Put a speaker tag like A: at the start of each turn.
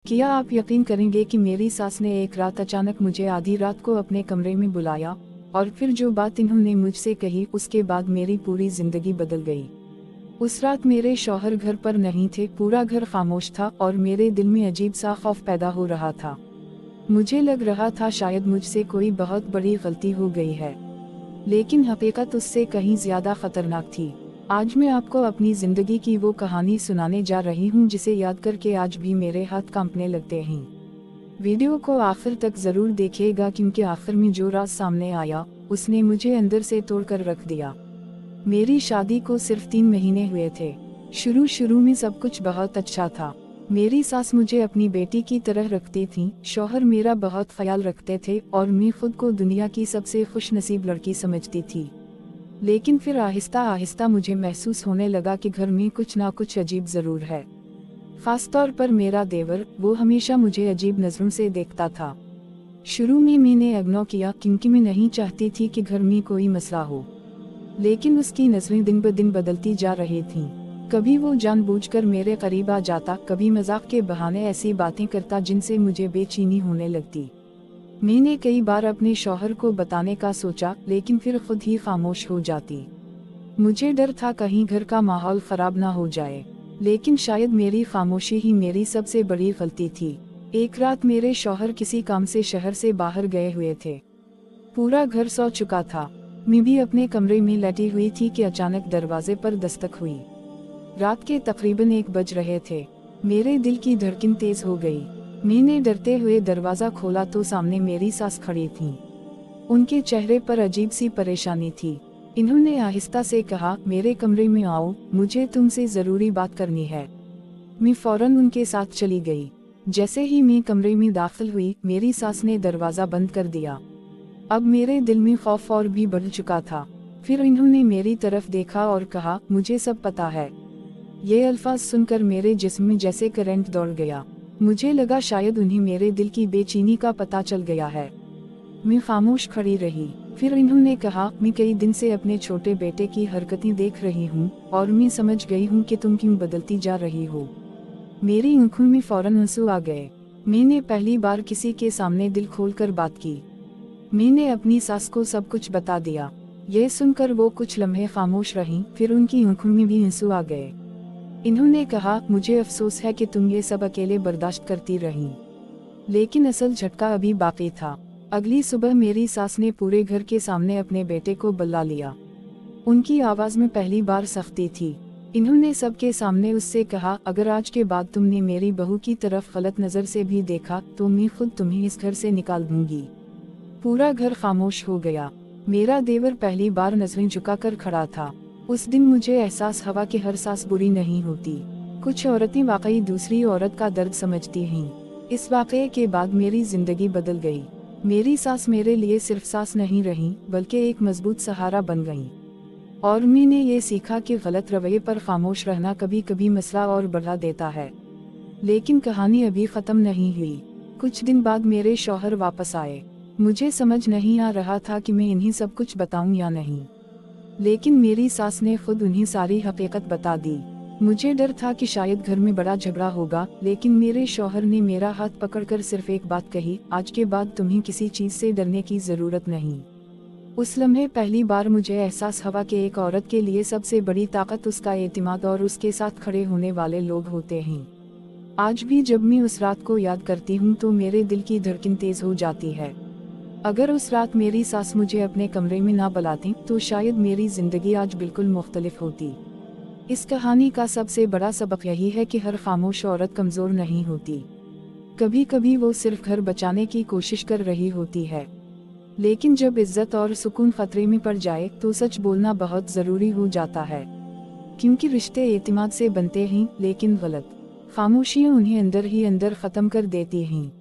A: क्या आप यकीन करेंगे कि मेरी सास ने एक रात अचानक मुझे आधी रात को अपने कमरे में बुलाया और फिर जो बात इन्होंने मुझसे कही उसके बाद मेरी पूरी जिंदगी बदल गई। उस रात मेरे शौहर घर पर नहीं थे, पूरा घर खामोश था और मेरे दिल में अजीब सा खौफ पैदा हो रहा था। मुझे लग रहा था शायद मुझसे कोई बहुत बड़ी गलती हो गई है, लेकिन हकीकत उससे कहीं ज्यादा खतरनाक थी। आज मैं आपको अपनी जिंदगी की वो कहानी सुनाने जा रही हूँ जिसे याद करके आज भी मेरे हाथ कांपने लगते हैं। वीडियो को आखिर तक जरूर देखिएगा क्योंकि आखिर में जो राज सामने आया उसने मुझे अंदर से तोड़कर रख दिया। मेरी शादी को सिर्फ 3 महीने हुए थे। शुरू में सब कुछ बहुत अच्छा था। मेरी सास मुझे अपनी बेटी की तरह रखती थी, शौहर मेरा बहुत ख्याल रखते थे और मैं खुद को दुनिया की सबसे खुशनसीब लड़की समझती थी। लेकिन फिर आहिस्ता आहिस्ता मुझे महसूस होने लगा कि घर में कुछ ना कुछ अजीब जरूर है। खास तौर पर मेरा देवर, वो हमेशा मुझे अजीब नजरों से देखता था। शुरू में मैंने इग्नोर किया क्योंकि मैं नहीं चाहती थी कि घर में कोई मसला हो, लेकिन उसकी नजरें दिन ब दिन बदलती जा रही थीं। कभी वो जानबूझकर मेरे करीब आ जाता, कभी मजाक के बहाने ऐसी बातें करता जिनसे मुझे बेचैनी होने लगती। मैंने कई बार अपने शौहर को बताने का सोचा, लेकिन फिर खुद ही खामोश हो जाती। मुझे डर था कहीं घर का माहौल खराब ना हो जाए, लेकिन शायद मेरी खामोशी ही मेरी सबसे बड़ी गलती थी। एक रात मेरे शौहर किसी काम से शहर से बाहर गए हुए थे। पूरा घर सो चुका था। मैं भी अपने कमरे में लेटी हुई थी कि अचानक दरवाजे पर दस्तक हुई। रात के तकरीबन 1 बज रहे थे। मेरे दिल की धड़कन तेज हो गई। मैंने डरते हुए दरवाजा खोला तो सामने मेरी सास खड़ी थीं। उनके चेहरे पर अजीब सी परेशानी थी। इन्होंने आहिस्ता से कहा, मेरे कमरे में आओ, मुझे तुमसे जरूरी बात करनी है। मैं फौरन उनके साथ चली गई। जैसे ही मैं कमरे में दाखिल हुई, मेरी सास ने दरवाजा बंद कर दिया। अब मेरे दिल में खौफ और भी बढ़ चुका था। फिर इन्होंने मेरी तरफ देखा और कहा, मुझे सब पता है। ये अल्फाज सुनकर मेरे जिस्म में जैसे करंट दौड़ गया। मुझे लगा शायद उन्हें मेरे दिल की बेचैनी का पता चल गया है। मैं खामोश खड़ी रही। फिर इन्होंने कहा, मैं कई दिन से अपने छोटे बेटे की हरकतें देख रही हूँ और मैं समझ गई हूँ कि तुम क्यों बदलती जा रही हो। मेरी आंखों में फौरन आंसू आ गए। मैंने पहली बार किसी के सामने दिल खोलकर बात की। मैंने अपनी सास को सब कुछ बता दिया। यह सुनकर वो कुछ लम्हे खामोश रहीं, फिर उनकी आंखों में भी आंसू आ गए। इन्होंने कहा, मुझे अफसोस है कि तुम ये सब अकेले बर्दाश्त करती रहीं, लेकिन असल झटका अभी बाकी था। अगली सुबह मेरी सास ने पूरे घर के सामने अपने बेटे को बुला लिया। उनकी आवाज में पहली बार सख्ती थी। इन्होंने सबके सामने उससे कहा, अगर आज के बाद तुमने मेरी बहू की तरफ गलत नजर से भी देखा तो मैं खुद तुम्हें इस घर से निकाल दूंगी। पूरा घर खामोश हो गया। मेरा देवर पहली बार नजरें झुकाकर खड़ा था। उस दिन मुझे एहसास हुआ कि हर सास बुरी नहीं होती। कुछ औरतें वाकई दूसरी औरत का दर्द समझती हैं। इस वाकये के बाद मेरी जिंदगी बदल गई। मेरी सास मेरे लिए सिर्फ सास नहीं रही, बल्कि एक मजबूत सहारा बन गई। और मैंने ये सीखा कि गलत रवैये पर खामोश रहना कभी कभी मसला और बढ़ा देता है। लेकिन कहानी अभी खत्म नहीं हुई। कुछ दिन बाद मेरे शौहर वापस आए। मुझे समझ नहीं आ रहा था कि मैं इन्हें सब कुछ बताऊं या नहीं, लेकिन मेरी सास ने खुद उन्हें सारी हकीकत बता दी। मुझे डर था कि शायद घर में बड़ा झगड़ा होगा, लेकिन मेरे शौहर ने मेरा हाथ पकड़कर सिर्फ एक बात कही, आज के बाद तुम्हें किसी चीज से डरने की जरूरत नहीं। उस लम्हे पहली बार मुझे एहसास हुआ कि एक औरत के लिए सबसे बड़ी ताकत उसका एतमाद और उसके साथ खड़े होने वाले लोग होते हैं। आज भी जब मैं उस रात को याद करती हूँ तो मेरे दिल की धड़कन तेज हो जाती है। अगर उस रात मेरी सास मुझे अपने कमरे में ना बुलाती तो शायद मेरी जिंदगी आज बिल्कुल मुख्तलिफ होती। इस कहानी का सबसे बड़ा सबक यही है कि हर खामोश औरत कमजोर नहीं होती। कभी कभी वो सिर्फ घर बचाने की कोशिश कर रही होती है, लेकिन जब इज्जत और सुकून खतरे में पड़ जाए तो सच बोलना बहुत जरूरी हो जाता है। क्योंकि रिश्ते एतमाद से बनते हैं, लेकिन गलत खामोशियाँ उन्हें अंदर ही अंदर खत्म कर देती हैं।